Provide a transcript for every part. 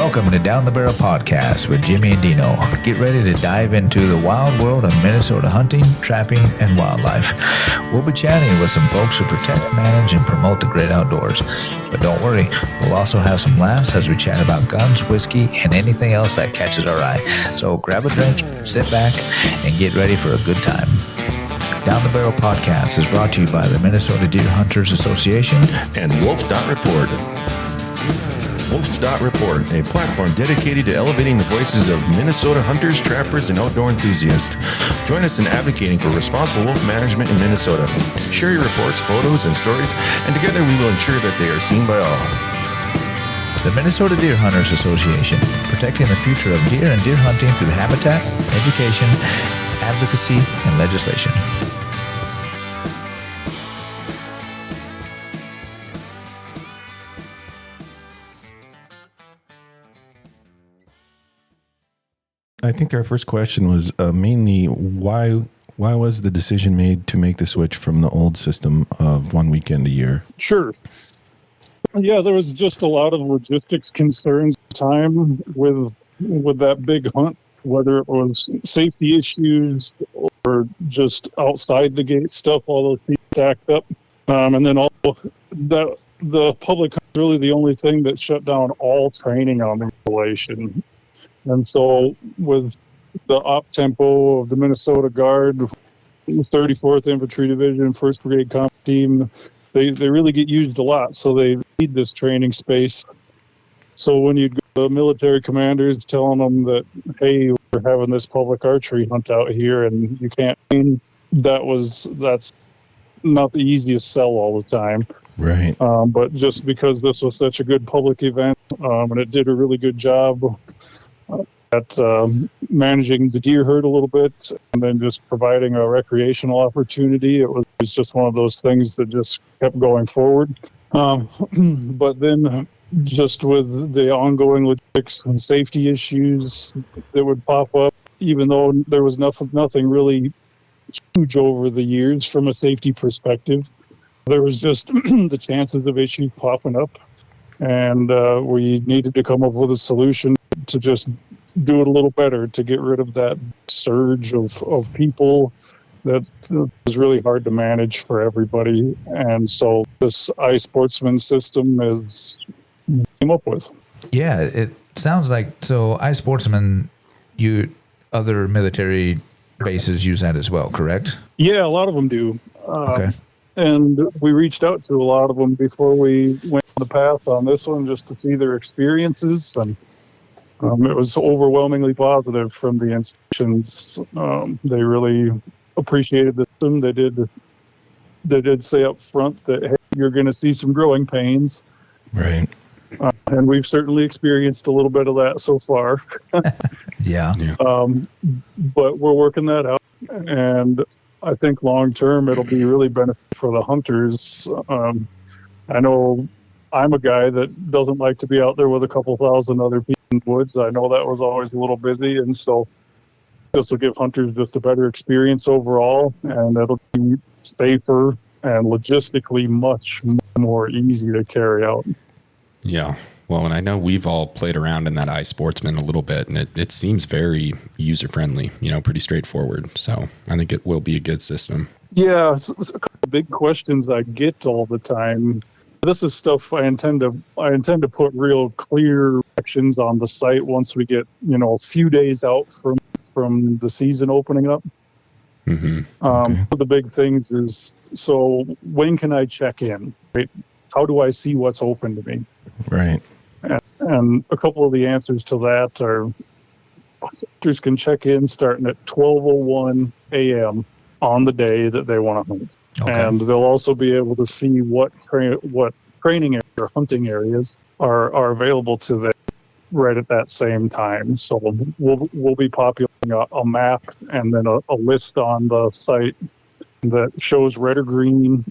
Welcome to Down the Barrel Podcast with Jimmy and Dino. Get ready to dive into the wild world of Minnesota hunting, trapping, and wildlife. We'll be chatting with some folks who protect, manage, and promote the great outdoors. But don't worry, we'll also have some laughs as we chat about guns, whiskey, and anything else that catches our eye. So grab a drink, sit back, and get ready for a good time. Down the Barrel Podcast is brought to you by the Minnesota Deer Hunters Association and Wolf.Report. Wolf.Report, a platform dedicated to elevating the voices of Minnesota hunters, trappers, and outdoor enthusiasts. Join us in advocating for responsible wolf management in Minnesota. Share your reports, photos, and stories, and together we will ensure that they are seen by all. The Minnesota Deer Hunters Association, protecting the future of deer and deer hunting through habitat, education, advocacy, and legislation. I think our first question was mainly why was the decision made to make the switch from the old system of one weekend a year? Sure. Yeah, there was just a lot of logistics concerns at the time with that big hunt, whether it was safety issues or just outside the gate stuff, all those things stacked up. And then the public hunt is really the only thing that shut down all training on the installation. And so with the op tempo of the Minnesota Guard, 34th Infantry Division, 1st Brigade Comp Team, they really get used a lot. So they need this training space. So when you go to military commanders telling them that, hey, we're having this public archery hunt out here and you can't, that's not the easiest sell all the time. Right. But just because this was such a good public event and it did a really good job at managing the deer herd a little bit and then just providing a recreational opportunity. It was just one of those things that just kept going forward. But then just with the ongoing logistics and safety issues that would pop up, even though there was nothing really huge over the years from a safety perspective, there was just the chances of issues popping up. And we needed to come up with a solution to just do it a little better, to get rid of that surge of people that is really hard to manage for everybody. And so this iSportsman system is came up with. Yeah, it sounds like, so iSportsman, other military bases use that as well, correct? Yeah, a lot of them do. Okay. And we reached out to a lot of them before we went on the path on this one, just to see their experiences. And it was overwhelmingly positive from the institutions. They really appreciated the system. They did say up front that, hey, you're going to see some growing pains. Right. And we've certainly experienced a little bit of that so far. Yeah. But we're working that out. And I think long term it'll be really beneficial for the hunters. I know I'm a guy that doesn't like to be out there with a couple thousand other people in the woods. I know that was always a little busy, and so this will give hunters just a better experience overall, and it'll be safer and logistically much more easy to carry out. Yeah. Well, and I know we've all played around in that iSportsman a little bit, and it seems very user-friendly, pretty straightforward. So I think it will be a good system. Yeah, it's a couple of big questions I get all the time. This is stuff I intend to put real clear directions on the site once we get, a few days out from the season opening up. Mm-hmm. One of the big things is, so when can I check in? Right? How do I see what's open to me? Right. And a couple of the answers to that are, hunters can check in starting at 12:01 a.m. on the day that they want to hunt. Okay. And they'll also be able to see what training or hunting areas are available to them right at that same time. So we'll be populating a map and then a list on the site that shows red or green.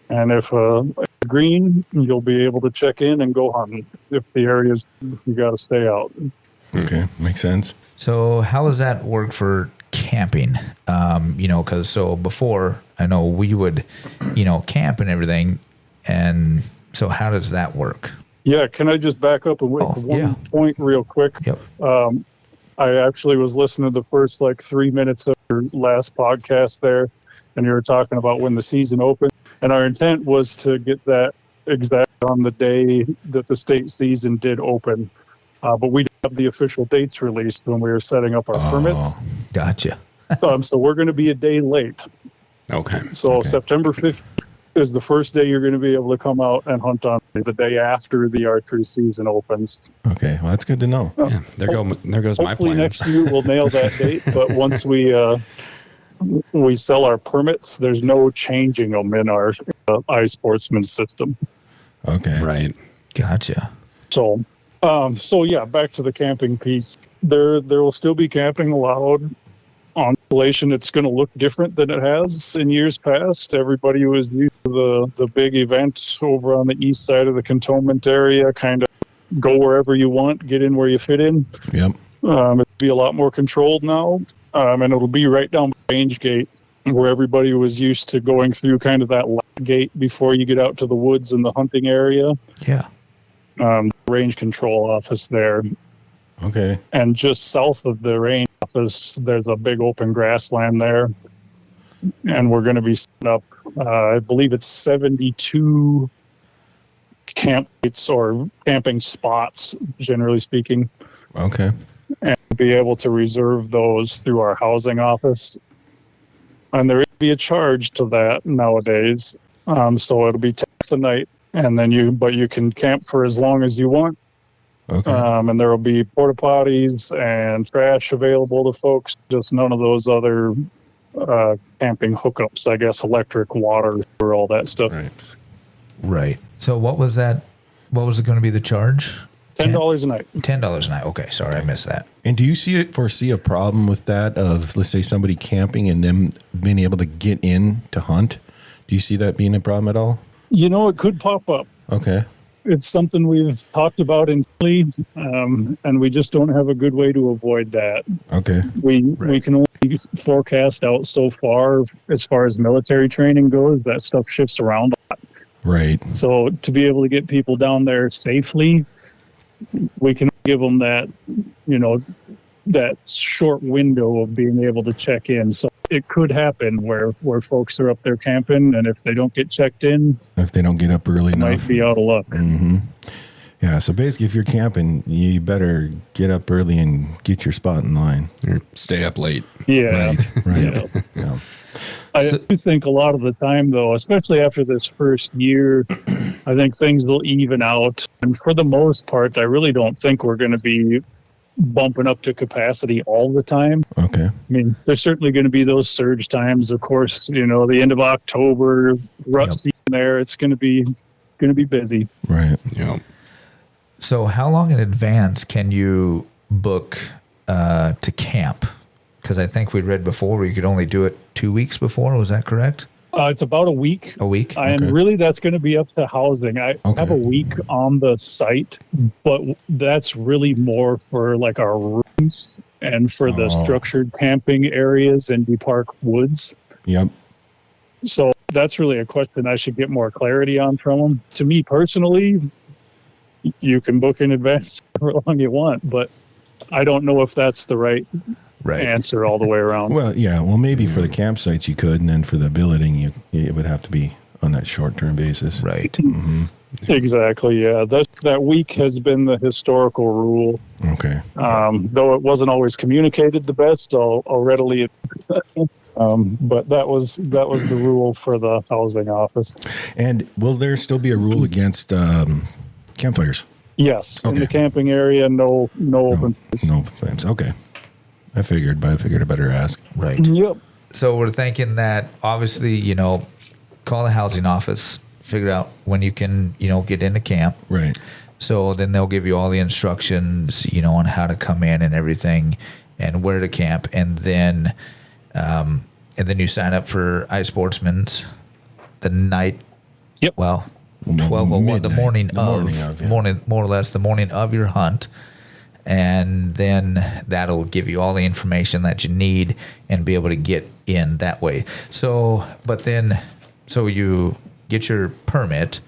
And if green, you'll be able to check in and go hunting. If the areas, you got to stay out. Okay, makes sense. So how does that work for camping? Because so before, I know we would, camp and everything. And so how does that work? Yeah, can I just back up and wait for one point real quick? Yep. I actually was listening to the first 3 minutes of your last podcast there, and you were talking about when the season opened. And our intent was to get that exact on the day that the state season did open. But we didn't have the official dates released when we were setting up our permits. Gotcha. So we're going to be a day late. Okay. So September 5th is the first day you're going to be able to come out and hunt on the day after the archery season opens. Okay, well, that's good to know. Yeah, there goes my Hopefully plans. next year we'll nail that date, but once we sell our permits, there's no changing them in our iSportsman system. Okay. Right. Gotcha. So yeah, back to the camping piece. There will still be camping allowed on installation. It's going to look different than it has in years past. Everybody was used to the big event over on the east side of the cantonment area, kind of go wherever you want, get in where you fit in. Yep. It'll be a lot more controlled now, and it'll be right down the range gate where everybody was used to going through kind of that gate before you get out to the woods and the hunting area. Yeah. Range control office there. Okay. And just south of the range office, there's a big open grassland there. And we're going to be setting up, I believe it's 72 camp sites or camping spots, generally speaking. Okay. And be able to reserve those through our housing office. And there will be a charge to that nowadays. So it'll be $10 a night. And then you can camp for as long as you want. Okay. And there will be porta potties and trash available to folks. Just none of those other camping hookups, I guess, electric, water, or all that stuff. Right. So what was that? What was it going to be the charge? $10 a night. $10 a night. Okay. Sorry, I missed that. And do you foresee a problem with that of, let's say, somebody camping and them being able to get in to hunt? Do you see that being a problem at all? It could pop up. Okay. It's something we've talked about in Lee, and we just don't have a good way to avoid that. Okay. We can only forecast out so far as military training goes. That stuff shifts around a lot. Right. So to be able to get people down there safely, we can give them that, that short window of being able to check in. So it could happen where folks are up there camping, and if they don't get checked in, if they don't get up early enough, might be out of luck. Mm-hmm. Yeah. So basically, if you're camping, you better get up early and get your spot in line. Or stay up late. Yeah. Right. Yeah. I do think a lot of the time, though, especially after this first year, I think things will even out. And for the most part, I really don't think we're going to be bumping up to capacity all the time. Okay. I mean, there's certainly going to be those surge times. Of course, the end of October, rut season there, it's going to be busy. Right. Yeah. So how long in advance can you book to camp? Because I think we read before where you could only do it 2 weeks before. Was that correct? It's about a week. A week? And really that's going to be up to housing. I have a week on the site, but that's really more for our rooms and for the structured camping areas in Deep Park Woods. Yep. So that's really a question I should get more clarity on from them. To me personally, you can book in advance however long you want, but I don't know if that's the right answer all the way around. Well, yeah. Well, maybe for the campsites you could, and then for the billeting, it would have to be on that short-term basis. Right. Mm-hmm. Exactly. Yeah. That week has been the historical rule. Okay. Though it wasn't always communicated the best, I'll readily admit but that was the rule for the housing office. And will there still be a rule against campfires? Yes. Okay. In the camping area, no open. No open flames. Okay. I figured, but I figured I better ask. Right. Yep. So we're thinking that obviously, call the housing office, figure out when you can, get into camp. Right. So then they'll give you all the instructions, on how to come in and everything and where to camp. And then you sign up for iSportsman's the night. Yep. Well, 12:01, the morning of more or less the morning of your hunt. And then that'll give you all the information that you need and be able to get in that way. So you get your permit.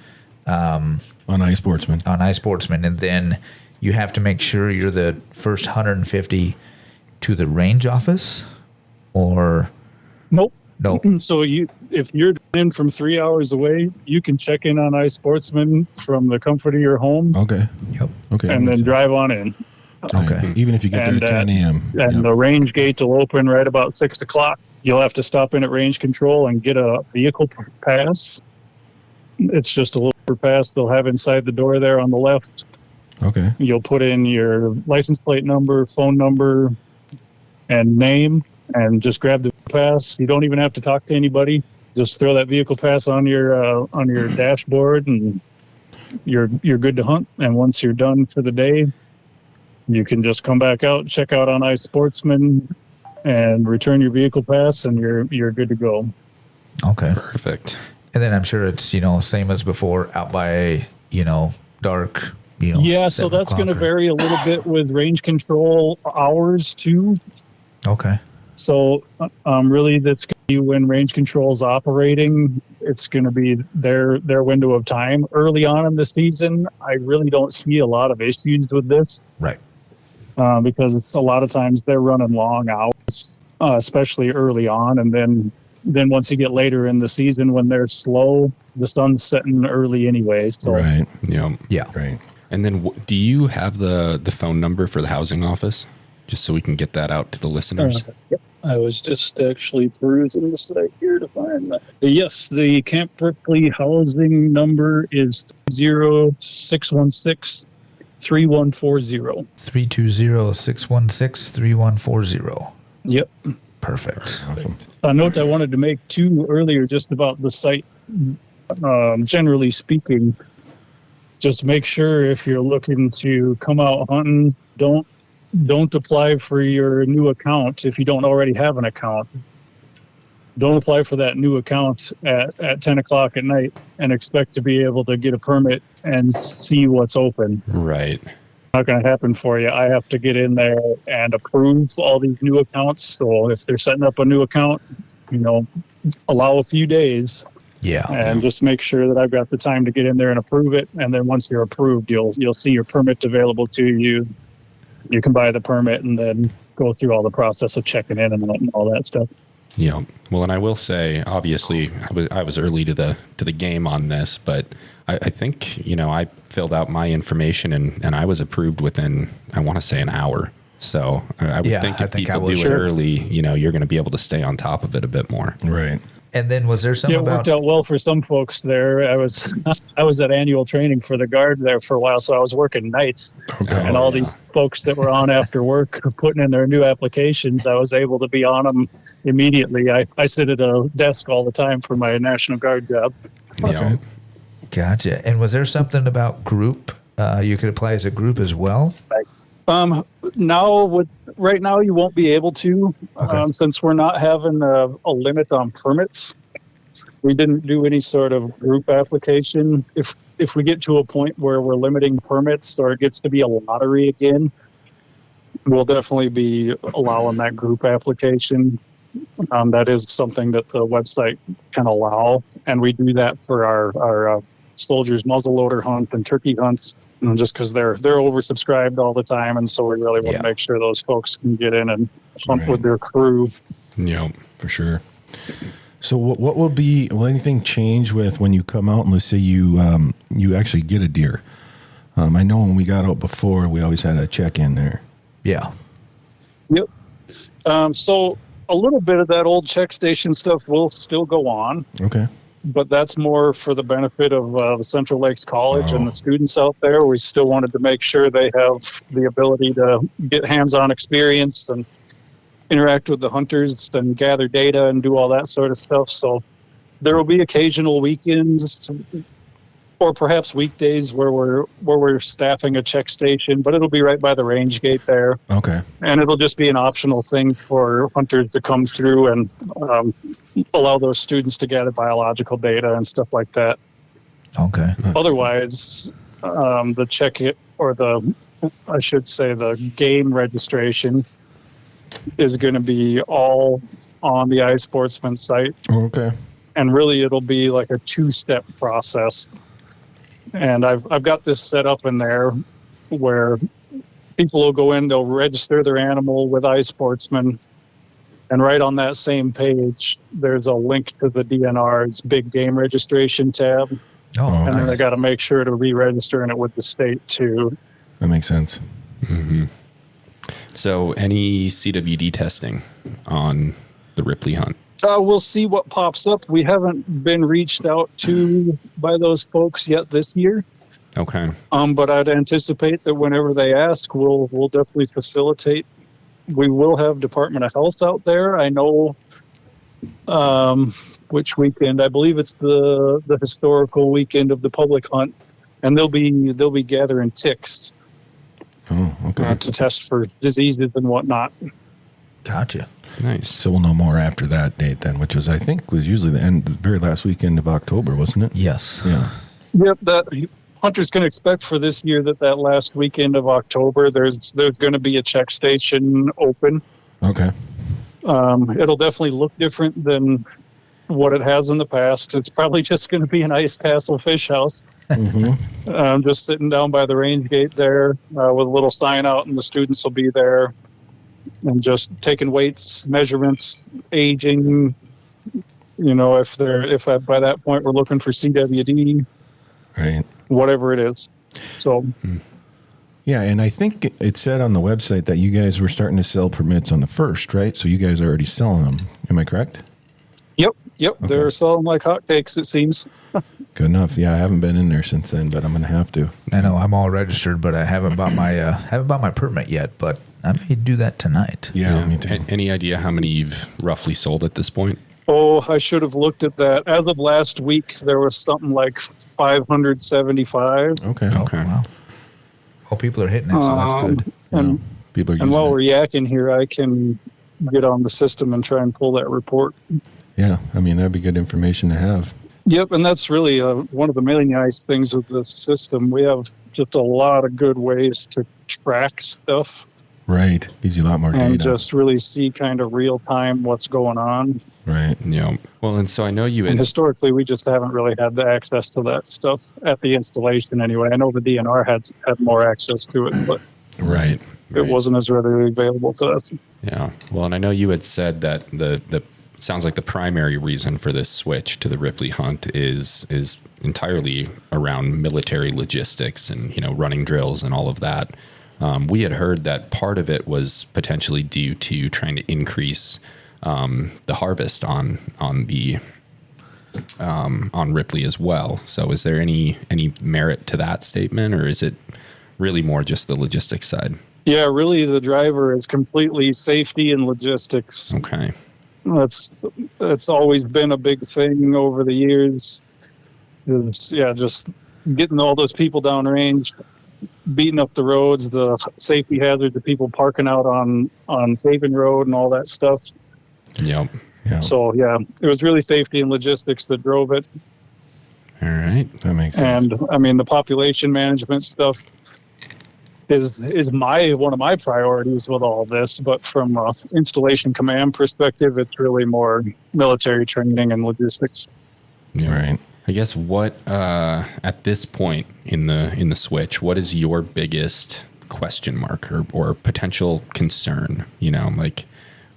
on iSportsman. On iSportsman, and then you have to make sure you're the first 150 to the range office, or Nope. no? So if you're in from 3 hours away, you can check in on iSportsman from the comfort of your home. Okay. Yep. Okay. And then drive on in. Right. Okay. Even if you get there at 10 a.m. And the range gate will open right about 6 o'clock. You'll have to stop in at range control and get a vehicle pass. It's just a little pass they'll have inside the door there on the left. Okay. You'll put in your license plate number, phone number, and name, and just grab the pass. You don't even have to talk to anybody. Just throw that vehicle pass on your dashboard, and you're good to hunt. And once you're done for the day, you can just come back out, check out on iSportsman, and return your vehicle pass, and you're good to go. Okay. Perfect. And then I'm sure it's, same as before, out by, dark, Yeah, so 7 that's going to o'clock or- vary a little bit with range control hours too. Okay. So really that's going to be when range control is operating. It's going to be their window of time. Early on in the season, I really don't see a lot of issues with this. Right. Because it's a lot of times they're running long hours, especially early on. And then once you get later in the season when they're slow, the sun's setting early anyway. So. Right. Yeah. Right. And then do you have the phone number for the housing office, just so we can get that out to the listeners? Yep. I was just actually perusing the site here to find that. Yes, the Camp Ripley housing number is 0616 3140. 320-616-3140. Yep. Perfect. Awesome. A note I wanted to make too earlier just about the site, generally speaking, just make sure if you're looking to come out hunting, don't apply for your new account if you don't already have an account. Don't apply for that new account at 10 o'clock at night and expect to be able to get a permit and see what's open. Right. Not going to happen for you. I have to get in there and approve all these new accounts. So if they're setting up a new account, allow a few days. Yeah. And just make sure that I've got the time to get in there and approve it. And then once you're approved, you'll see your permit available to you. You can buy the permit and then go through all the process of checking in and all that stuff. Yeah. Well, and I will say, obviously, I was early to the game on this, but I think, I filled out my information and I was approved within, I want to say, an hour. So I would think if people do it early, you're going to be able to stay on top of it a bit more. Right. And then was there something It worked out well for some folks there. I was at annual training for the Guard there for a while, so I was working nights. Okay. And all these folks that were on after work putting in their new applications, I was able to be on them immediately. I sit at a desk all the time for my National Guard job. Yeah. Gotcha. And was there something about group? You could apply as a group as well? Right now you won't be able to, since we're not having a limit on permits. We didn't do any sort of group application. If we get to a point where we're limiting permits or it gets to be a lottery again, we'll definitely be allowing that group application. That is something that the website can allow, and we do that for our soldiers muzzleloader hunt and turkey hunts, just because they're oversubscribed all the time, and so we really want to make sure those folks can get in and hunt with their crew. Yeah, for sure. So what will anything change with when you come out and let's say you actually get a deer? I know when we got out before, we always had a check in there. Yeah. Yep. So a little bit of that old check station stuff will still go on. Okay. But that's more for the benefit of the Central Lakes College and the students out there. We still wanted to make sure they have the ability to get hands-on experience and interact with the hunters and gather data and do all that sort of stuff. So there will be occasional weekends or perhaps weekdays where we're staffing a check station, but it'll be right by the range gate there. Okay. And it'll just be an optional thing for hunters to come through and allow those students to gather biological data and stuff like that. Okay. Otherwise, the check it, or the game registration is going to be all on the iSportsman site. Okay. And really, it'll be like a two-step process. And I've got this set up in there where people will go in, they'll register their animal with iSportsman, and right on that same page, there's a link to the DNR's big game registration tab. Oh, And then they nice. got to make sure to re-register in it with the state too. That makes sense. So, any CWD testing on the Ripley hunt? We'll see what pops up. We haven't been reached out to by those folks yet this year. Okay. But I'd anticipate that whenever they ask, we'll definitely facilitate. We will have Department of Health out there. I know which weekend. I believe it's the historical weekend of the public hunt, and they'll be gathering ticks Oh, okay. to test for diseases and whatnot. Gotcha. Nice. So we'll know more after that date then, which was, I think, was usually the very last weekend of October, wasn't it? Yes. Yeah. Yep, that hunters can expect for this year that last weekend of October, there's going to be a check station open. Okay. It'll definitely look different than what it has in the past. It's probably just going to be an ice castle fish house. Just sitting down by the range gate there with a little sign out, and the students will be there and just taking weights, measurements, aging. You know, if by that point we're looking for CWD, Right. whatever it is. So Yeah, and I think it said on the website that you guys were starting to sell permits on the 1st, right? So you guys are already selling them. Am I correct? Yep, they're selling like hotcakes, it seems. Good enough. Yeah, I haven't been in there since then, but I'm going to have to. I know I'm all registered, but I haven't bought my permit yet. But I may do that tonight. Yeah, me too. Any idea how many you've roughly sold at this point? Oh, I should have looked at that. As of last week, there was something like 575. Okay. Oh, Okay. wow. Well, people are hitting it, so that's good. And, People are using and while it. we're yakking here, I can get on the system and try and pull that report. Yeah, I mean, that'd be good information to have. Yep, and that's really one of the really nice things with the system. We have just a lot of good ways to track stuff Right. Gives you a lot more and data. just really see kind of real time what's going on. Right. Yeah. Well, and so I know you And had. historically, we just haven't really had the access to that stuff at the installation anyway. I know the DNR had more access to it, but Right. it wasn't as readily available to us. Yeah. Well, and I know you had said that the sounds like the primary reason for this switch to the Ripley hunt is entirely around military logistics and, you know, running drills and all of that. We had heard that part of it was potentially due to trying to increase the harvest on Ripley as well. So is there any merit to that statement, or is it really more just the logistics side? Yeah, really, the driver is completely safety and logistics. Okay. That's always been a big thing over the years. Just getting all those people downrange, beating up the roads, the safety hazards, the people parking out on Haven Road and all that stuff. Yep. Yeah. So yeah, it was really safety and logistics that drove it. All right. That makes sense. And I mean, the population management stuff is one of my priorities with all this. But from an installation command perspective, it's really more military training and logistics. Yeah. Right. I guess what at this point in the switch, what is your biggest question mark or potential concern? You know, like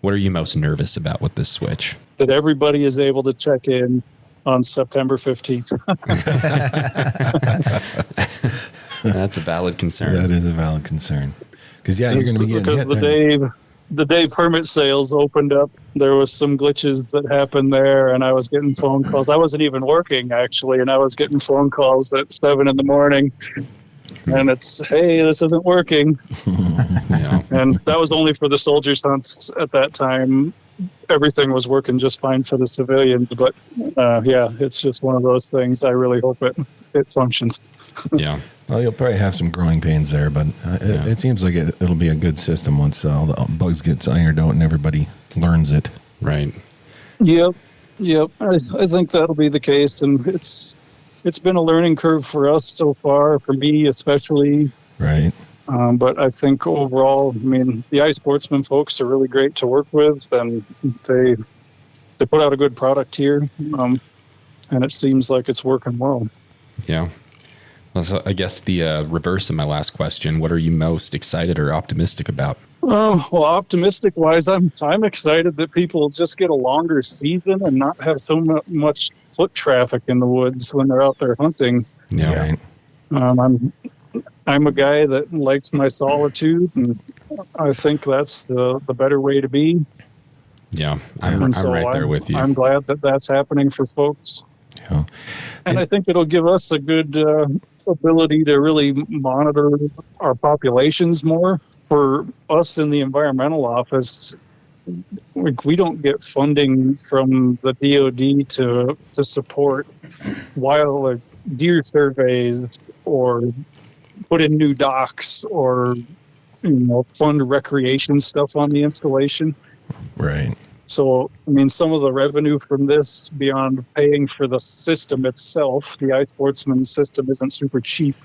what are you most nervous about with this switch? That everybody is able to check in on September 15th. That's a valid concern. That is a valid concern. Because, yeah, you're going to be getting hit. Because the day permit sales opened up, there was some glitches that happened there, and I was getting phone calls. I wasn't even working, actually, and I was getting phone calls at 7 in the morning. And it's, hey, this isn't working. Yeah. And that was only for the soldiers' hunts at that time. Everything was working just fine for the civilians. But, it's just one of those things. I really hope it functions. Yeah. Well, you'll probably have some growing pains there, but it seems like it'll be a good system once all the bugs get ironed out and everybody learns it. Right. Yep. I think that'll be the case, and it's been a learning curve for us so far, for me especially. Right. But I think overall, I mean, the iSportsman folks are really great to work with, and they put out a good product here, and it seems like it's working well. Yeah. Well, so I guess the reverse of my last question, what are you most excited or optimistic about? Well, optimistic wise, I'm excited that people just get a longer season and not have so much foot traffic in the woods when they're out there hunting. Yeah. Right. I'm a guy that likes my solitude, and I think that's the better way to be. Yeah, I'm right there with you. I'm glad that that's happening for folks. Yeah. And I think it'll give us a good ability to really monitor our populations more. For us in the environmental office, we don't get funding from the DoD to support wild deer surveys or put in new docks or fund recreation stuff on the installation. Right. So, I mean, some of the revenue from this, beyond paying for the system itself, the iSportsman system isn't super cheap.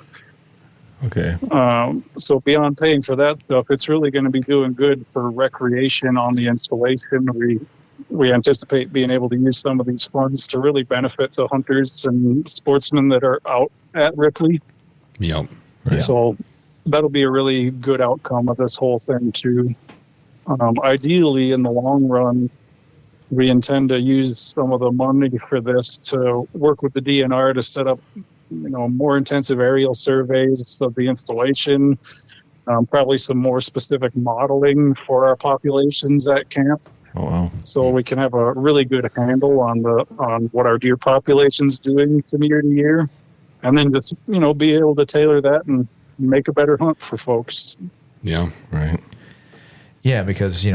Okay. So beyond paying for that stuff, it's really going to be doing good for recreation on the installation. We anticipate being able to use some of these funds to really benefit the hunters and sportsmen that are out at Ripley. Yep. Yeah. So that'll be a really good outcome of this whole thing too. Ideally, in the long run, we intend to use some of the money for this to work with the DNR to set up, more intensive aerial surveys of the installation, probably some more specific modeling for our populations at camp. Oh, wow. So we can have a really good handle on what our deer population's doing from year to year, and then just be able to tailor that and make a better hunt for folks. Yeah. Right. Yeah, because it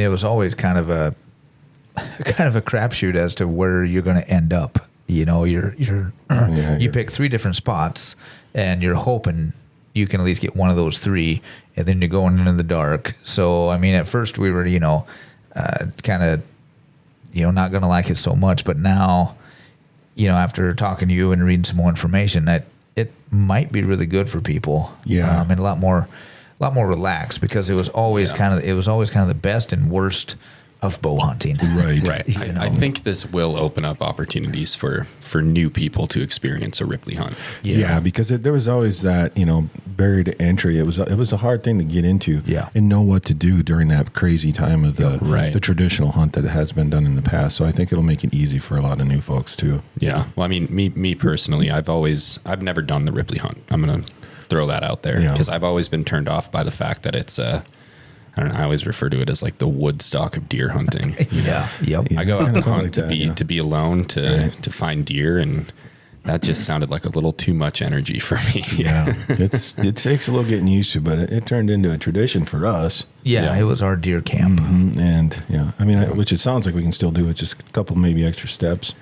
was always kind of a crapshoot as to where you're going to end up. You pick 3 different spots, and you're hoping you can at least get one of those 3, and then you're going into the dark. So I mean, at first we were kind of not going to like it so much, but now after talking to you and reading some more information, that it might be really good for people. Yeah, and a lot more relaxed, because it was always kind of the best and worst of bow hunting. Right. I think this will open up opportunities for new people to experience a Ripley hunt. Yeah, because there was always that barrier to entry. It was a hard thing to get into. Yeah. And know what to do during that crazy time of the traditional hunt that has been done in the past. So I think it'll make it easy for a lot of new folks too. Yeah. Well, I mean, me personally, I've never done the Ripley hunt. I'm gonna throw that out there, because I've always been turned off by the fact that it's I always refer to it as like the Woodstock of deer hunting. Yeah. Yep. I go out to hunt like to be alone to find deer, and that just sounded like a little too much energy for me. Yeah. It takes a little getting used to, but it turned into a tradition for us. Yeah, it was our deer camp. Mm-hmm. And which it sounds like we can still do it, just a couple maybe extra steps.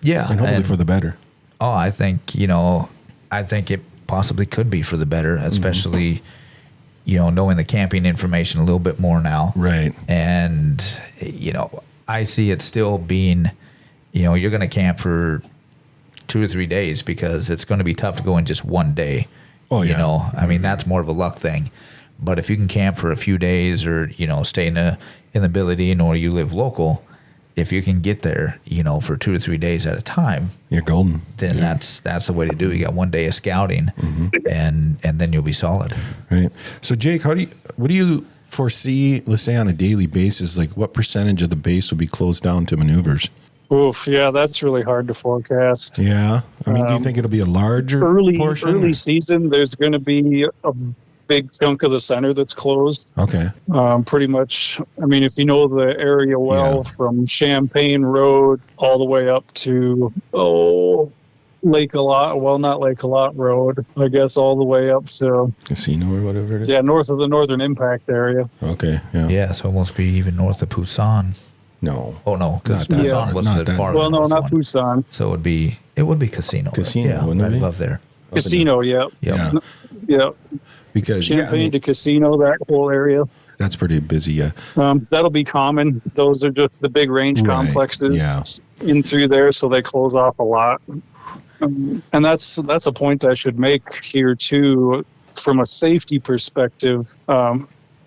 Yeah. And hopefully for the better. Oh, I think it possibly could be for the better, especially knowing the camping information a little bit more now. Right. And I see it still being, you're going to camp for 2 or 3 days, because it's going to be tough to go in just one day. Oh, yeah. I mean, that's more of a luck thing. But if you can camp for a few days, or stay in the Billidine, or you live local, if you can get there, for 2 or 3 days at a time, you're golden. Then that's the way to do it. You got 1 day of scouting, and then you'll be solid. Right. So Jake, what do you foresee, let's say on a daily basis, like what percentage of the base will be closed down to maneuvers? Oof, yeah, that's really hard to forecast. Yeah. I mean, do you think it'll be a larger portion? Early season, there's going to be a big chunk of the center that's closed. Okay. Pretty much. I mean, if you know the area well, from Champaign Road all the way up to Lake Alot. Well, not Lake Alot Road. I guess all the way up to Casino or whatever it is. Yeah, north of the Northern Impact area. Okay. Yeah. Yeah, so almost be even north of Poussin. No. Oh no, because Not that Poussin far. wasn't Not that that far. Well, no, north not one. Poussin. So it would be Casino. Casino, wouldn't it right be? above there. Casino, yeah. Yep. Yeah. Yeah. Because Champaign to Casino, that whole area. that's pretty busy. Yeah. That'll be common. Those are just the big range complexes in through there, so they close off a lot. And that's a point I should make here too, from a safety perspective.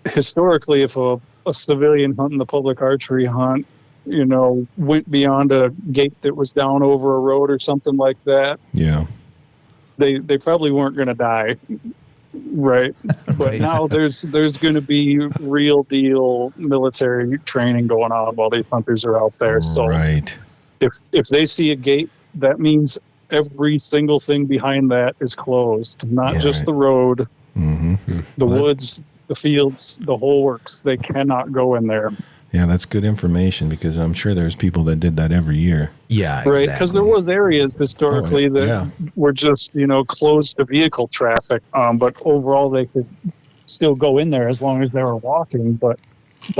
Historically, if a civilian hunt and the public archery hunt, went beyond a gate that was down over a road or something like that, Yeah. they probably weren't going to die, right? But Right. now there's going to be real deal military training going on while these hunters are out there. So Right. if they see a gate, that means every single thing behind that is closed, not Yeah, just right. the road, Mm-hmm. the woods, the fields, the whole works. They cannot go in there. Yeah, that's good information because I'm sure there's people that did that every year. Yeah, Right, exactly. because there was areas historically that yeah. were just closed to vehicle traffic, but overall they could still go in there as long as they were walking. But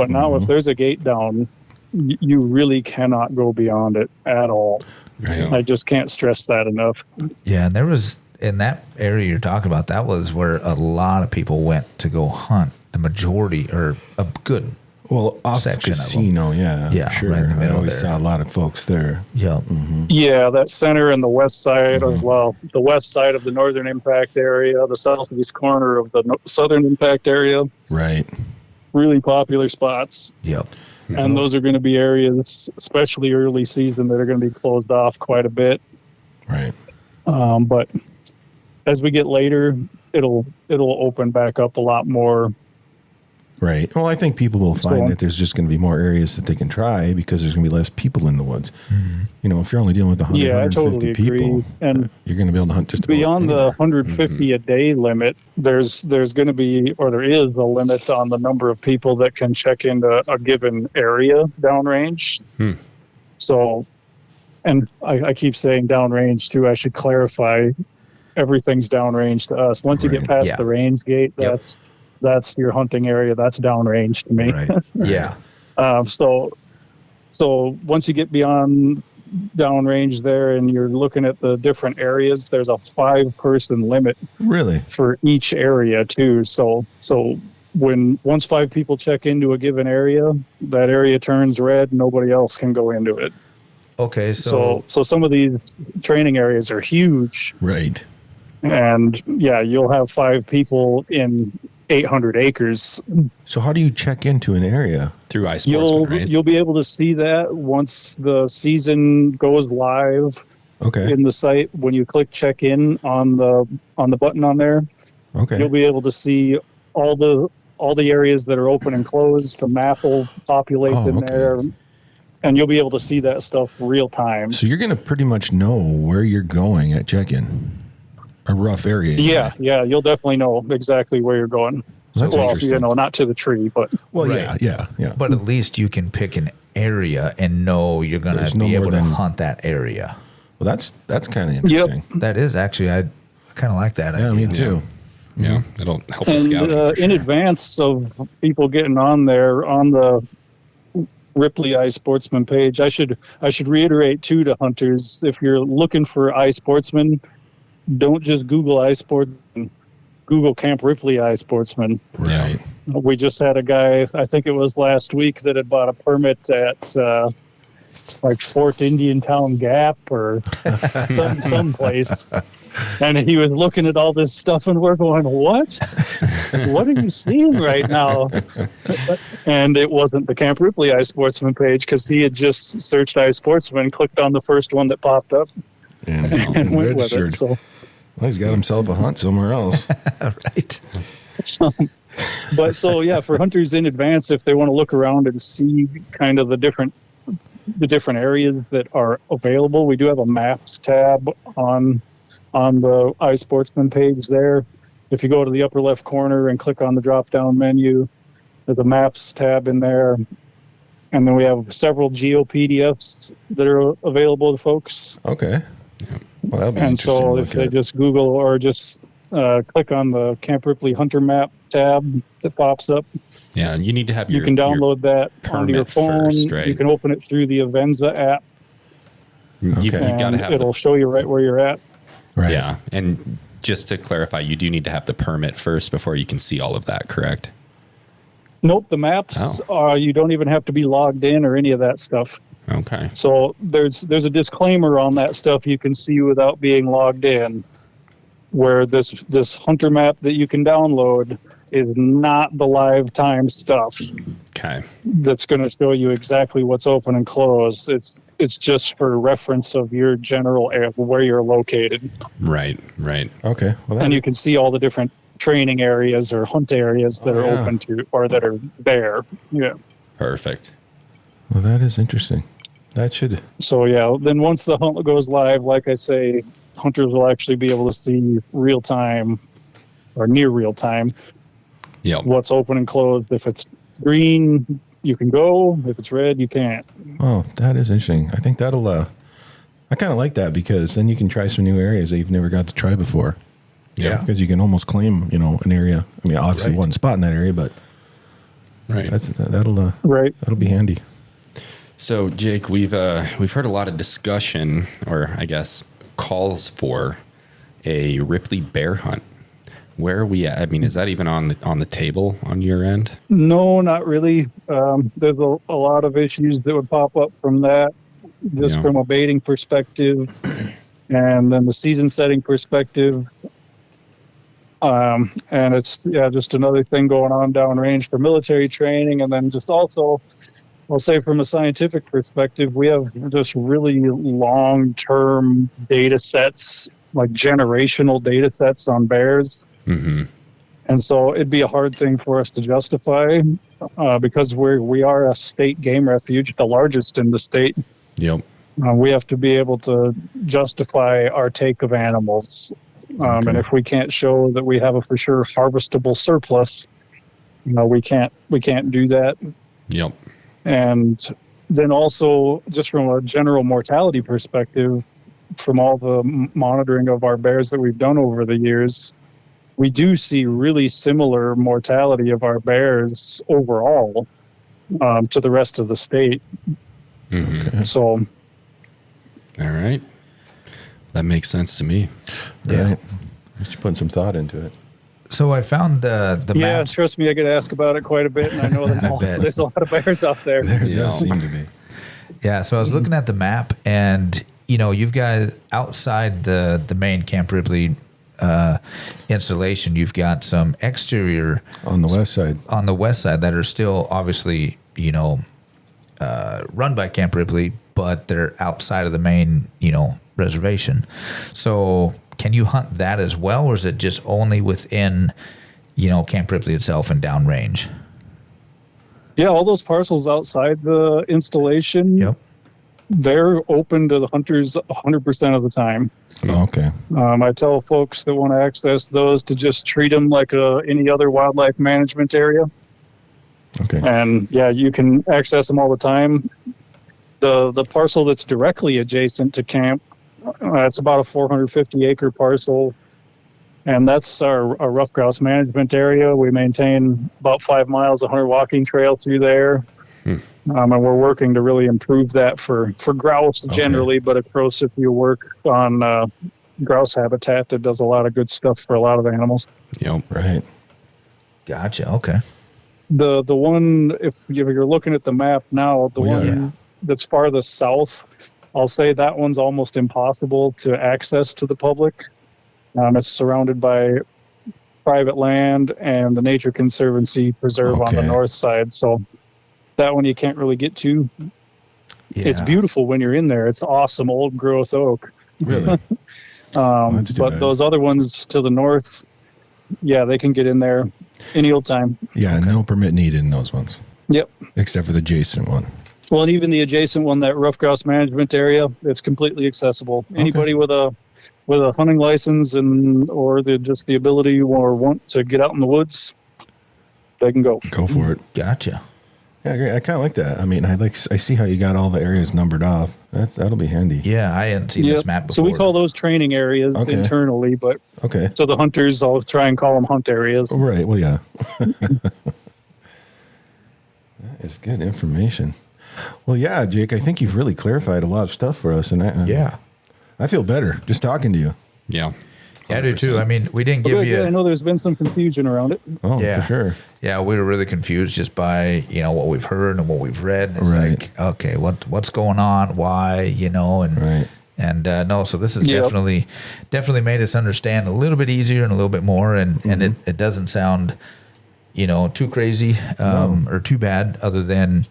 now if there's a gate down, you really cannot go beyond it at all. Right. I just can't stress that enough. Yeah, and there was in that area you're talking about. That was where a lot of people went to go hunt. The majority, or a good Well, off the section of them. casino, yeah. Yeah, Sure. right in the I middle always there. saw a lot of folks there. Yeah. Yeah, that center and the west side, the west side of the northern impact area, the southeast corner of the southern impact area, Right. really popular spots. Yep. And those are going to be areas, especially early season, that are going to be closed off quite a bit. Right. But as we get later, it'll open back up a lot more. Right. Well, I think people will find So- that there's just going to be more areas that they can try because there's going to be less people in the woods. If you're only dealing with 100, Yeah, I 150 totally people, agree. And you're going to be able to hunt just about beyond the anywhere. 150 a day limit, there's going to be, or there is a limit on the number of people that can check into a given area downrange. So, and I keep saying downrange too. I should clarify, everything's downrange to us. Once you get Right. past Yeah. the range gate, Yep. that's your hunting area. That's downrange to me. Right. Yeah. So once you get beyond downrange there and you're looking at the different areas, there's a 5-person limit Really? for each area too. So once 5 people check into a given area, that area turns red. Nobody else can go into it. Okay. So So some of these training areas are huge, Right. and yeah, you'll have 5 people in 800 acres. So how do you check into an area? Through iSportsman, right? You'll be able to see that once the season goes live Okay. in the site. When you click check in on the button on there, Okay. you'll be able to see all the areas that are open and closed. The map will populate Oh, in okay. there, and you'll be able to see that stuff real time. So you're going to pretty much know where you're going at check-in. A rough area. Yeah, you'll definitely know exactly where you're going. That's Well, interesting. not to the tree, but Well, Right. yeah. but at least you can pick an area and know you're going There's to no be more able to than- hunt that area. Well, that's kind of interesting. That is actually, I kind of like that Yeah, idea. me too. Yeah, it'll help the and scouting for sure. in advance of people getting on there on the Ripley iSportsman page, I should reiterate too to hunters, if you're looking for iSportsman, don't just Google iSportsman, Google Camp Ripley iSportsman. Right. We just had a guy, I think it was last week, that had bought a permit at like Fort Indian Town Gap or some place. And he was looking at all this stuff and we're going, what? What are you seeing right now? And it wasn't the Camp Ripley iSportsman page because he had just searched iSportsman, clicked on the first one that popped up And and went with registered. it. So, Well, he's got himself a hunt somewhere else. Right. but so yeah, for hunters in advance, if they want to look around and see kind of the different areas that are available, we do have a maps tab on the iSportsman page there. If you go to the upper left corner and click on the drop down menu, there's a maps tab in there, and then we have several geo PDFs that are available to folks. Okay. Well, that'll be And interesting. so to if look they at. just Google or just click on the Camp Ripley Hunter Map tab that pops up, Yeah, and you need to have you your can download that onto your permit phone. first, right? You can open it through the Avenza app, You've Okay. got to and have it'll show you right where you're at. Right. yeah, and just to clarify, you do need to have the permit first before you can see all of that, correct? Nope, the maps, you don't even have to be logged in or any of that stuff. Okay. So there's a disclaimer on that stuff you can see without being logged in, where this hunter map that you can download is not the live time stuff Okay. that's going to show you exactly what's open and closed. it's just for reference of your general area where you're located. Right. Okay. Well, And you can see all the different training areas or hunt areas that are open to, or that are there. Yeah. Perfect. well, that is interesting. That should. So yeah, then once the hunt goes live, like I say, hunters will actually be able to see real time or near real time Yep. what's open and closed. If it's green, you can go. If it's red, you can't. Oh, that is interesting. I think that'll. I kind of like that because then you can try some new areas that you've never got to try before. Yeah. Because you can almost claim, an area. I mean, obviously one spot in that area, but Right. that'll Right. that'll be handy. So, Jake, we've heard a lot of discussion, or I guess calls for a Ripley bear hunt. Where are we at? I mean, is that even on the table on your end? No, not really. There's a lot of issues that would pop up from that, just Yeah. from a baiting perspective, and then the season setting perspective. And it's just another thing going on downrange for military training, and then just also, I'll say from a scientific perspective, we have just really long-term data sets, like generational data sets on bears. Mm-hmm. And so it'd be a hard thing for us to justify because we are a state game refuge, the largest in the state. Yep. We have to be able to justify our take of animals. And if we can't show that we have a for sure harvestable surplus, we can't do that. Yep. And then also, just from a general mortality perspective, from all the monitoring of our bears that we've done over the years, we do see really similar mortality of our bears overall to the rest of the state. Mm-hmm. Okay. So, All right. That makes sense to me. Right. Just putting some thought into it. So I found the yeah, maps. trust me, I get asked about it quite a bit, and I know there's a lot of bears out there. There Yeah. does seem to be. Yeah, so I was looking at the map, and you've got outside the main Camp Ripley installation, you've got some exterior On the west side. on the west side that are still obviously run by Camp Ripley, but they're outside of the main reservation. So can you hunt that as well, or is it just only within Camp Ripley itself and downrange? Yeah, all those parcels outside the installation, Yep. they're open to the hunters 100% of the time. Oh, okay. I tell folks that want to access those to just treat them like any other wildlife management area. Okay. And yeah, you can access them all the time. The parcel that's directly adjacent to camp, it's about a 450 acre parcel. And that's our rough grouse management area. We maintain about 5 miles of hunter walking trail through there. And we're working to really improve that for grouse generally, but of course, if you work on grouse habitat, that does a lot of good stuff for a lot of animals. Yep. Right. Gotcha. Okay. The one, if you're looking at the map now, the one that's farthest south, I'll say that one's almost impossible to access to the public. It's surrounded by private land and the Nature Conservancy Preserve on the north side. So that one you can't really get to. Yeah. It's beautiful when you're in there. It's awesome old growth oak. Really? But bad. those other ones to the north, yeah, they can get in there any old time. Yeah, no permit needed in those ones. Yep. Except for the adjacent one. Well, and even the adjacent one, that rough grouse management area, it's completely accessible. Anybody with a hunting license or just the ability or want to get out in the woods, they can go. Go for it. Gotcha. Yeah, great. I kind of like that. I mean, I see how you got all the areas numbered off. That'll be handy. Yeah, I hadn't seen this map So before. we call those training areas internally, but Okay. so the hunters, I'll try and call them hunt areas. Right. Well, yeah. That is good information. Well, yeah, Jake, I think you've really clarified a lot of stuff for us, and I feel better just talking to you. Yeah. Yeah, I do too. I mean, we didn't give Good, you. I know there's been some confusion around it. Oh, Yeah. for sure. Yeah, we were really confused just by what we've heard and what we've read. It's Right. like, okay, what's going on? Why? And Right. and no, so this has definitely made us understand a little bit easier and a little bit more, and it doesn't sound too crazy or too bad, other than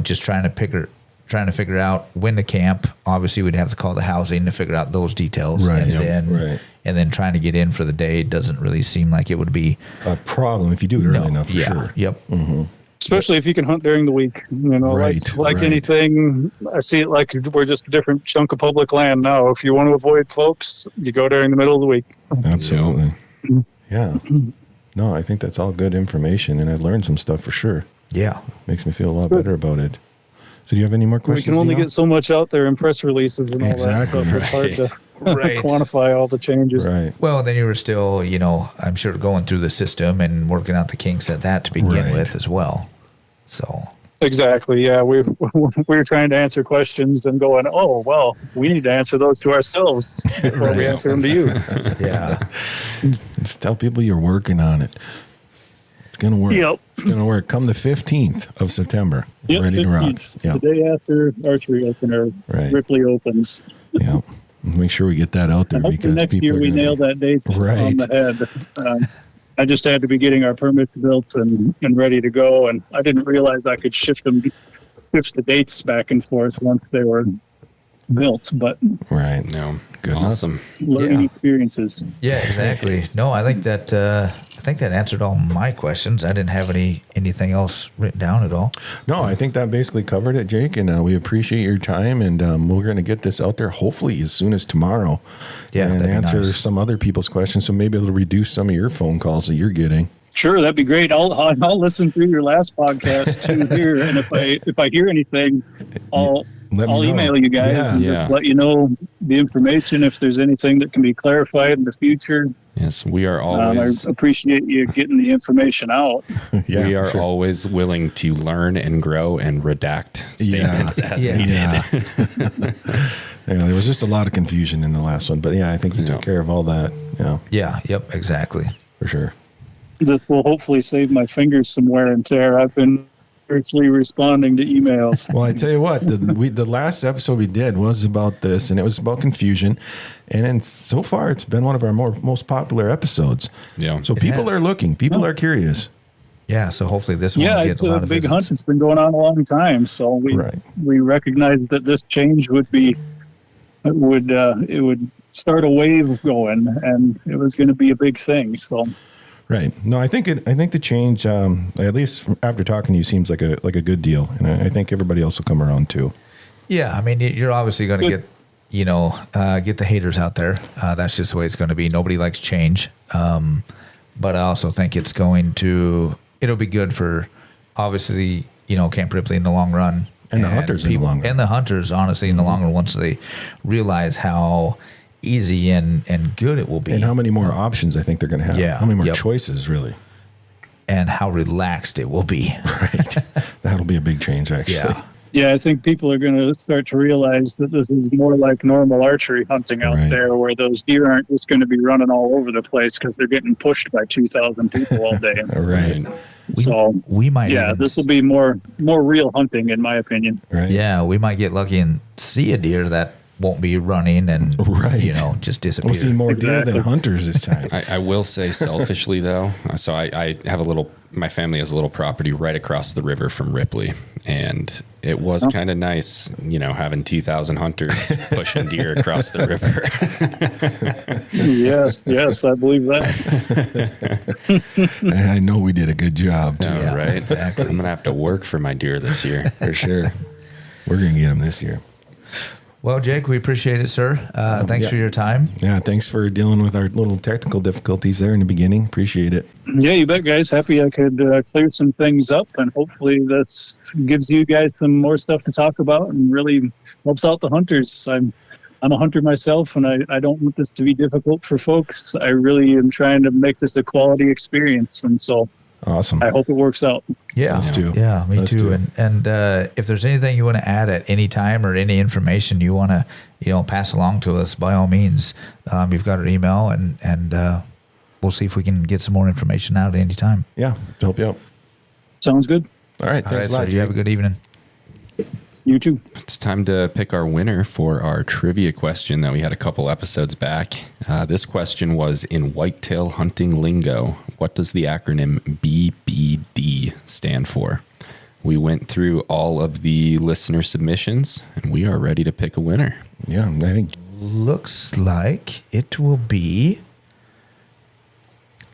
just trying trying to figure out when to camp. Obviously, we'd have to call the housing to figure out those details. Right, And yep, then, right. and then trying to get in for the day doesn't really seem like it would be A problem if you do it early enough, for yeah. sure. Yep. Especially if you can hunt during the week. You know, Right, like right. anything, I see it like we're just a different chunk of public land now. If you want to avoid folks, you go during the middle of the week. Absolutely. Yeah. No, I think that's all good information, and I learned some stuff for sure. Yeah. Makes me feel a lot better about it. So do you have any more We questions? can only Dino? get so much out there in press releases and all Exactly, that stuff. It's hard to Right. quantify all the changes. Right. Well, then you were still, I'm sure going through the system and working out the kinks at that to begin Right. with as well. So, Exactly. Yeah, we were trying to answer questions and going, oh well, we need to answer those to ourselves before we answer them to you. yeah. Just tell people you're working on it. It's going to work. Yep. It's going to work. Come the 15th of September. Yep, Ready to rock. 15th, Yeah. the day after Archery opener, Right. Ripley opens. Yeah. Make sure we get that out there Hopefully because next people year are we gonna- nail that date Right. on the head. I just had to be getting our permits built and ready to go, and I didn't realize I could shift the dates back and forth once they were built. But Right. No, Good enough. awesome. learning Yeah. experiences. Yeah, exactly. No, I think that answered all my questions. I didn't have anything else written down at all. No, I think that basically covered it, Jake, and we appreciate your time, and we're going to get this out there hopefully as soon as tomorrow, Yeah, and that'd be answer nice. some other people's questions, so maybe it'll reduce some of your phone calls that you're getting. Sure, that'd be great. I'll listen through your last podcast too here, and if I hear anything, I'll Let me know. email you guys Yeah. and Yeah. just let you know the information if there's anything that can be clarified in the future. Yes, we are I always appreciate you getting the information out. Yeah, we for are sure. always willing to learn and grow and redact statements as Yeah. needed. Yeah, there was just a lot of confusion in the last one, but yeah, I think you took Yeah. care of all that. Yeah, Yeah. Yep. Exactly. for sure. This will hopefully save my fingers some wear and tear. I've been virtually responding to emails. Well, I tell you what, the last episode we did was about this, and it was about confusion, and then so far it's been one of our most popular episodes. Yeah. So people has. are looking, people are curious. Yeah. So hopefully this one Yeah, will get it's a lot a of big visits. hunt. It's been going on a long time, so Right. we recognized that this change would start a wave going, and it was going to be a big thing. So Right. No, I think the change, at least after talking to you, seems like a good deal, and I think everybody else will come around too. Yeah. I mean, you're obviously going to Good. get the haters out there. That's just the way it's going to be. Nobody likes change. But I also think it'll be good for obviously, Camp Ripley in the long run. And the hunters in the long run. And the hunters, honestly, in the long run, once they realize how easy and good it will be. And how many more options I think they're going to have. Yeah. How many more Yep. choices, really? and how relaxed it will be. Right. That'll be a big change, actually. Yeah. yeah, I think people are going to start to realize that this is more like normal archery hunting out Right. there, where those deer aren't just going to be running all over the place because they're getting pushed by 2,000 people all day. Right. So We might yeah, even this will be more real hunting, in my opinion. Right. Yeah, we might get lucky and see a deer that won't be running and Right. just disappear. We'll see more deer than Exactly. hunters this time. I will say selfishly though, so I have my family has a little property right across the river from Ripley, and it was kind of nice, having 2,000 hunters pushing deer across the river. Yes, I believe that. And I know we did a good job, too. Yeah, Right? exactly. I'm gonna have to work for my deer this year. For sure. We're going to get them this year. Well, Jake, we appreciate it, sir. Thanks yeah. for your time. Yeah, thanks for dealing with our little technical difficulties there in the beginning. Appreciate it. Yeah, you bet, guys. Happy I could clear some things up, and hopefully this gives you guys some more stuff to talk about and really helps out the hunters. I'm a hunter myself, and I don't want this to be difficult for folks. I really am trying to make this a quality experience, and so Awesome. I hope it works out. Yeah, Let's do. Yeah, me Let's too. do. And if there's anything you want to add at any time or any information you want to pass along to us, by all means, you've got our email, and we'll see if we can get some more information out at any time. Yeah, to help you out. Sounds good. All right. All Thanks right, a lot, sir. You have a Jake. good evening. You too. It's time to pick our winner for our trivia question that we had a couple episodes back. This question was, in whitetail hunting lingo, what does the acronym BBD stand for? We went through all of the listener submissions, and we are ready to pick a winner. Yeah, I think Looks like it will be.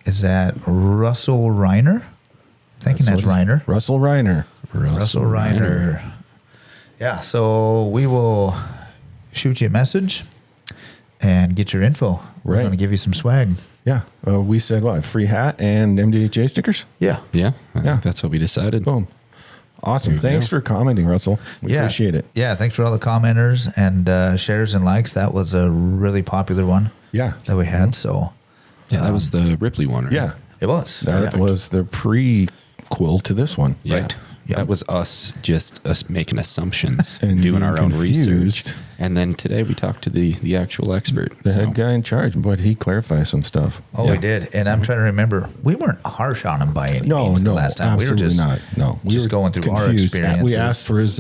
Is that Russell Reiner? Thinking that's Reiner. Russell Reiner. Russell Reiner. Yeah, so we will shoot you a message and get your info. We're Right. going to give you some swag. Yeah. We said what? Free hat and MDHA stickers? Yeah. Yeah, I Yeah. think that's what we decided. Boom. Awesome. There you Thanks go. for commenting, Russell. We appreciate it. Yeah, thanks for all the commenters and shares and likes. That was a really popular one Yeah. that we had. So Yeah, that was the Ripley one, right? Yeah. it was. That was the prequel to this one. Yeah. Right. Yeah. That was us making assumptions And doing being our own research. confused. And then today we talked to the actual expert. The So, head guy in charge, but he clarified some stuff. Oh, Yeah. we did. And I'm trying to remember, we weren't harsh on him by any No, means no, the last time. absolutely We were just not. No, we just were going through our confused. experiences. We asked for his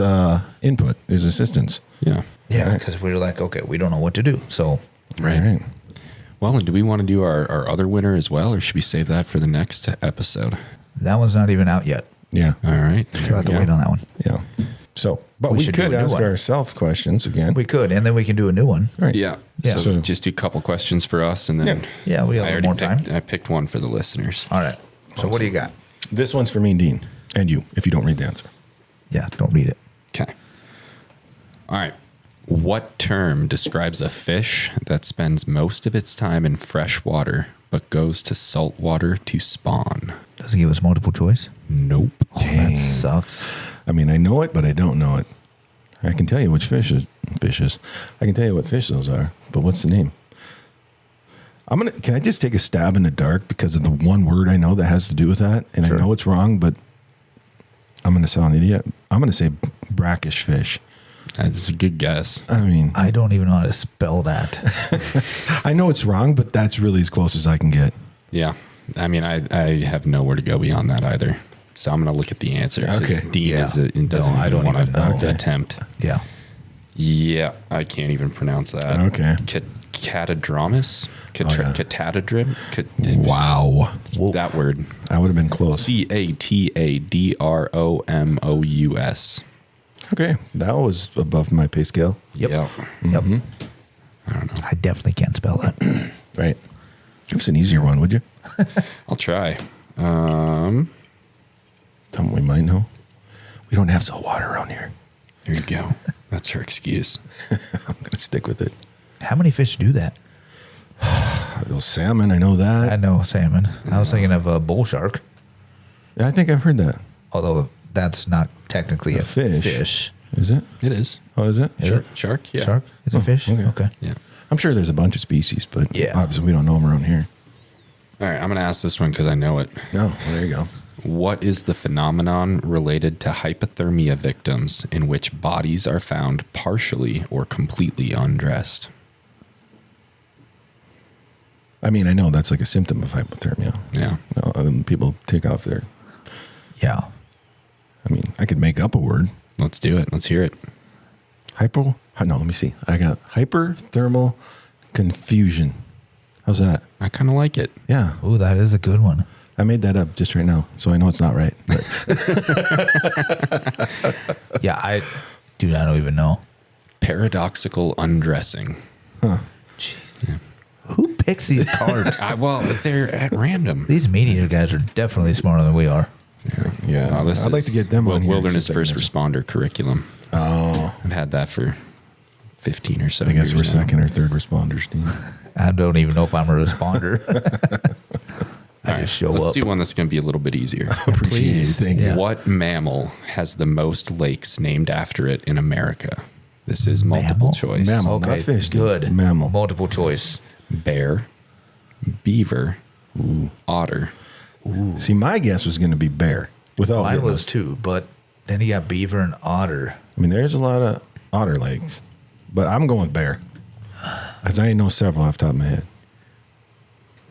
input, his assistance. Yeah. Yeah, Right. because we were like, okay, we don't know what to do. So Right. All right. Well, and do we want to do our other winner as well, or should we save that for the next episode? that one's not even out yet. Yeah. All right. So we'll have to wait on that one. Yeah. So, but We we should do could a new ask one. ourselves questions again. We could, and then we can do a new one. Right. Yeah. Yeah. So, So- just do a couple questions for us, and then Yeah, we got a little more time. I picked one for the listeners. All right. So what do you got? This one's for me and Dean, and you, if you don't read the answer. Yeah, don't read it. Okay. All right. What term describes a fish that spends most of its time in fresh water but goes to salt water to spawn? Does it give us multiple choice? Nope. Oh, that sucks. I mean, I know it, but I don't know it. I can tell you which fishes. I can tell you what fish those are, but what's the name? Can I just take a stab in the dark because of the one word I know that has to do with that? And Sure. I know it's wrong, but I'm going to sound an idiot. I'm going to say brackish fish. That's a good guess. I mean, I don't even know how to spell that. I know it's wrong, but that's really as close as I can get. Yeah. I mean, I have nowhere to go beyond that either. So I'm going to look at the answer. 'cause Okay. Dean Yeah. doesn't No, I don't want even know. to attempt. Yeah. Yeah, I can't even pronounce that. Okay. Catadromus? yeah. Catadrim? Wow. That word. I would have been close. Catadromous. Okay. That was above my pay scale. Yep. Yeah. Yep. I don't know. I definitely can't spell that. Right. Give us an easier one, would you? I'll try. Something we might know. We don't have salt water around here. There you go. That's her excuse. I'm going to stick with it. How many fish do that? Those salmon, I know that. I know salmon. I was thinking of a bull shark, Yeah, I think I've heard that. although that's not technically a fish. fish. Is it? It is. Oh, is it? Is it? Shark? Yeah. Shark? Is it fish? okay. Okay. Yeah. I'm sure there's a bunch of species, but Yeah. obviously we don't know them around here. All right, I'm going to ask this one because I know it. No, well, there you go. What is the phenomenon related to hypothermia victims in which bodies are found partially or completely undressed? I mean, I know that's like a symptom of hypothermia. Yeah. People take off their. Yeah. I mean, I could make up a word. Let's do it. Let's hear it. No, let me see. I got hyperthermal confusion. How's that? I kind of like it. Yeah, Ooh, that is a good one. I made that up just right now, so I know it's not right. But Yeah, I don't even know. Paradoxical undressing. Who picks these cards? Well, they're at random. These media guys are definitely smarter than we are. yeah, Well, this I'd like is to get them on here. Wilderness See if I first can- responder curriculum. Oh, I've had that for 15 or so I guess years we're now. second or third responders, Dean. I don't even know if I'm a responder. All right, just show let's up. do one that's going to be a little bit easier. Appreciate it. Please. Thank Yeah. you. What mammal has the most lakes named after it in America? This is multiple Mammal? choice. Mammal. Okay, Not fish, dude. good. Mammal. Multiple choice. Bear, beaver, otter. See, my guess was going to be bear. Without Mine getting was those. too, but then you got beaver and otter. I mean, there's a lot of otter legs, but I'm going with bear. As I know several off the top of my head.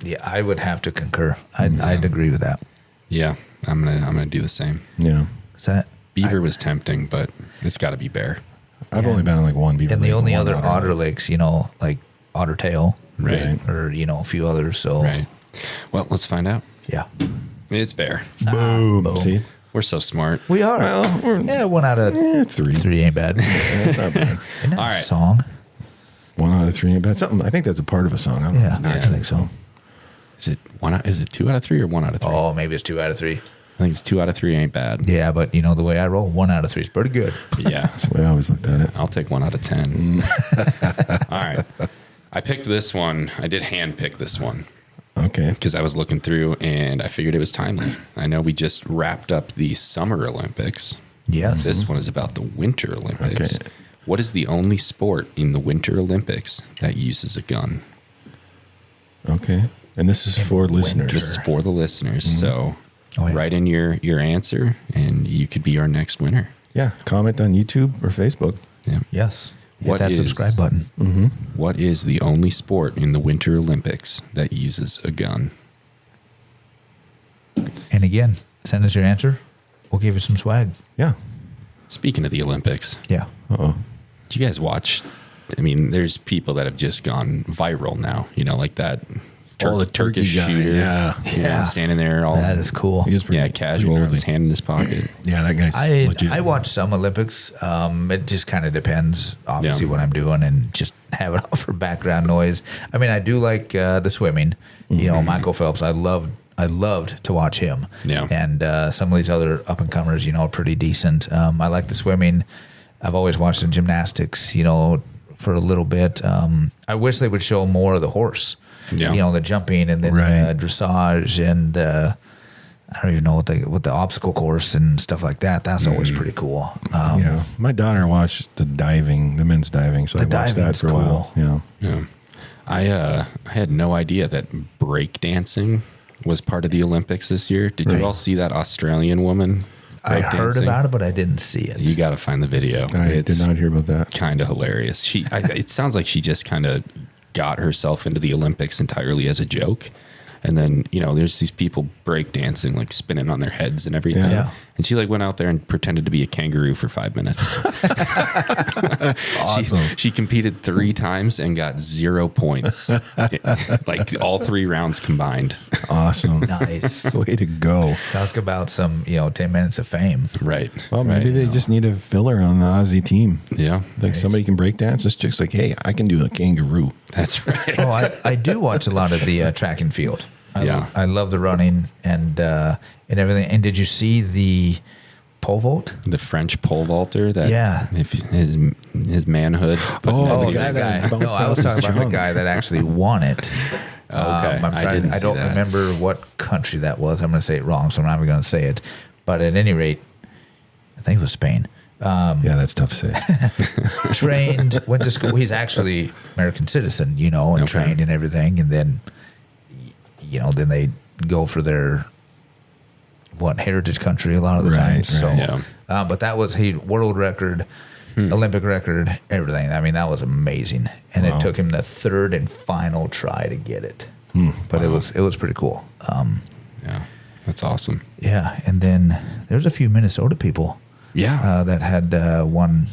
Yeah, I would have to concur. I'd agree with that. Yeah, I'm gonna do the same. Yeah. Is that Beaver was tempting, but it's got to be bear. I've only been on like one beaver and the lake, only one other otter lake. lakes, like Otter Tail, Right. or a few others. So Right. Well, let's find out. yeah, It's bear. Boom. boom. See? We're so smart. We are. Well, we're, Yeah, 1 out of 3. 3 ain't bad. That's not bad. Isn't that All a right. song? 1 out of 3 ain't bad. Something. I think that's a part of a song. I don't know. Yeah, If it's I actually think so. Is it 2 out of 3 or 1 out of 3? Oh, maybe it's 2 out of 3. I think it's 2 out of 3 ain't bad. Yeah, but you know the way I roll, 1 out of 3 is pretty good. Yeah. That's the way I always looked at it. I'll take 1 out of 10. All right. I picked this one. I did hand pick this one Okay. because I was looking through and I figured it was timely. I know we just wrapped up the Summer Olympics. Yes. This one is about the Winter Olympics. Okay. What is the only sport in the Winter Olympics that uses a gun? Okay. And this is for listeners. This is for the listeners. So Oh, yeah. write in your answer and you could be our next winner. Yeah. Comment on YouTube or Facebook. Yeah. Yes. Hit What that is- subscribe button. What is the only sport in the Winter Olympics that uses a gun? And again, send us your answer. We'll give you some swag. Yeah. Speaking of the Olympics, Yeah. Uh-oh. did you guys watch? I mean, there's people that have just gone viral now, you know, like that The turkey Turkish guy. shooter, Yeah. you know, Yeah. standing there all That is cool. He is pretty, yeah, casual pretty with his gnarly. hand in his pocket. Yeah, that guy's legit. I watch some Olympics. It just kind of depends, obviously, Yeah. what I'm doing, and just have it on for background noise. I mean, I do like the swimming. You know, Michael Phelps. I loved to watch him. Yeah. And some of these other up and comers, you know, are pretty decent. I like the swimming. I've always watched the gymnastics. You know, for a little bit. I wish they would show more of the horse. Yeah. You know, the jumping and then Right. dressage and I don't even know what the obstacle course and stuff like that. That's always pretty cool. Yeah. My daughter watched the men's diving, so I watched that diving's for a while. cool. Yeah. Yeah. I had no idea that breakdancing was part of the Olympics this year. Did Right. you all see that Australian woman I heard breakdancing? about it, but I didn't see it. You got to find the video. I It's did not hear about that. kind of hilarious. It sounds like she just kind of got herself into the Olympics entirely as a joke. And then, you know, there's these people breakdancing, like spinning on their heads and everything. Yeah. And she like went out there and pretended to be a kangaroo for 5 minutes. That's awesome. She competed 3 times and got 0 points. Like all 3 rounds combined. Awesome. Nice. Way to go. Talk about some, 10 minutes of fame. Right. Well, maybe they just need a filler on the Aussie team. Yeah. Like somebody can break dance. This chick's like, hey, I can do a kangaroo. That's right. Oh, I do watch a lot of the track and field. I love the running and everything. And did you see the pole vault? The French pole vaulter that if his manhood. Oh, the that guy that bounced No, I out was his talking about the junk. guy that actually won it. Okay, I don't remember what country that was. I'm going to say it wrong, so I'm not even going to say it. But at any rate, I think it was Spain. Yeah, that's tough to say. Trained, went to school. He's actually American citizen, and trained and everything. And then, then they go for their heritage country a lot of the times. So, Yeah. but that was world record, Olympic record, everything. I mean, that was amazing, and it took him the third and final try to get it. But it was pretty cool. Yeah. That's awesome. Yeah, and then there's a few Minnesota people. Yeah. That had one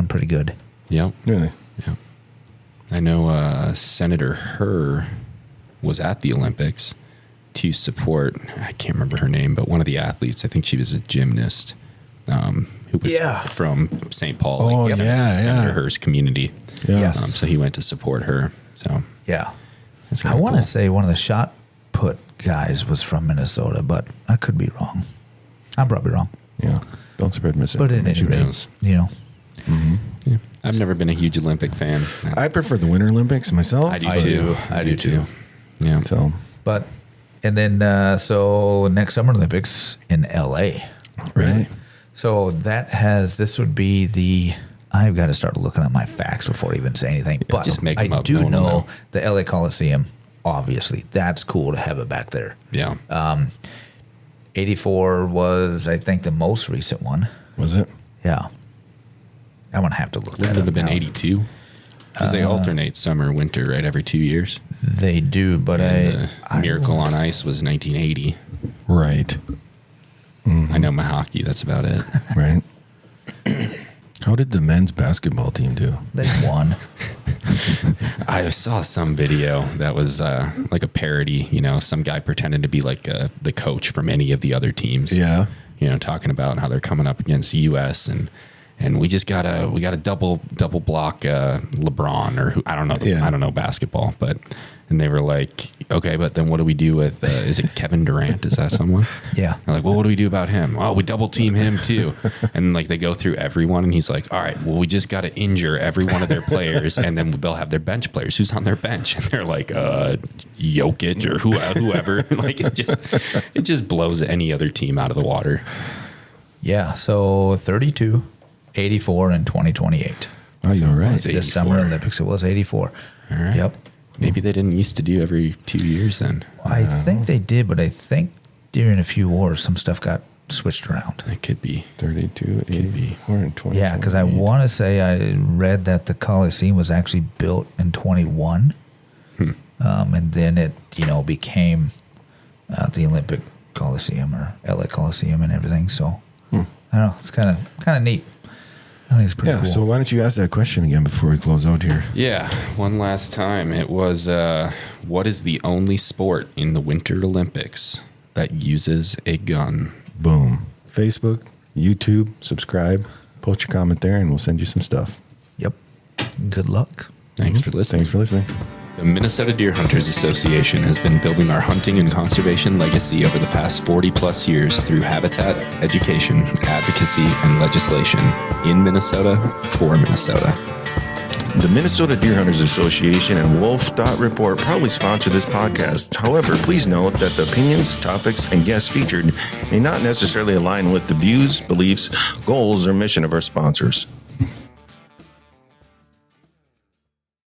pretty good. Yep. Really? Yeah. I know Senator Herr was at the Olympics to support, I can't remember her name, but one of the athletes, I think she was a gymnast who was from St. Paul. Oh, Senator Herr's community. Yeah. Yes. So he went to support her. So Yeah. that's I kinda want to cool. say one of the shot put guys was from Minnesota, but I could be wrong. I'm probably wrong. Yeah. Don't spread But misinformation. at any rate, knows? you know. Yeah. I've never been a huge Olympic fan. I prefer the Winter Olympics myself. I do I too. do. I do too. Yeah. So, But, and then, so next Summer Olympics in LA. right. So this would be I've got to start looking at my facts before I even say anything. But just make them I up. No do one will know know. the LA Coliseum, obviously. That's cool to have it back there. Yeah. 84 was, I think, the most recent one. Was it? Yeah. I'm going to have to look that Would it up have been now. 82? Because they alternate summer, winter, right? Every 2 years. They do, but And I Miracle on Ice was 1980. Right. I know Mahaki. That's about it. Right. How did the men's basketball team do? They won. I saw some video that was like a parody. Some guy pretended to be like the coach from any of the other teams. Yeah. talking about how they're coming up against the U.S. and we just gotta double block LeBron or who, I don't know. I don't know basketball, and they were like, okay, but then what do we do with, is it Kevin Durant? Is that someone? Yeah. They're like, well, what do we do about him? Oh, we double team him too. And like they go through everyone and he's like, all right, well, we just got to injure every one of their players and then they'll have their bench players. Who's on their bench? And they're like, Jokic or whoever. Like it just blows any other team out of the water. Yeah. So 32, 84, and 2028. Oh, you're right. The Summer Olympics. It was 84. All right. Yep. Maybe they didn't used to do every 2 years then. I think they did, but I think during a few wars, some stuff got switched around. It could be. 32, 84, and 20. Yeah, because I want to say I read that the Coliseum was actually built in 21. And then it, became the Olympic Coliseum or LA Coliseum and everything. So, I don't know. It's kind of neat. I think it's pretty cool. So why don't you ask that question again before we close out here? Yeah, one last time. It was, what is the only sport in the Winter Olympics that uses a gun? Boom. Facebook, YouTube, subscribe, post your comment there, and we'll send you some stuff. Yep. Good luck. Thanks for listening. Thanks for listening. The Minnesota Deer Hunters Association has been building our hunting and conservation legacy over the past 40-plus years through habitat, education, advocacy, and legislation in Minnesota for Minnesota. The Minnesota Deer Hunters Association and Wolf Dot Report proudly sponsor this podcast. However, please note that the opinions, topics, and guests featured may not necessarily align with the views, beliefs, goals, or mission of our sponsors.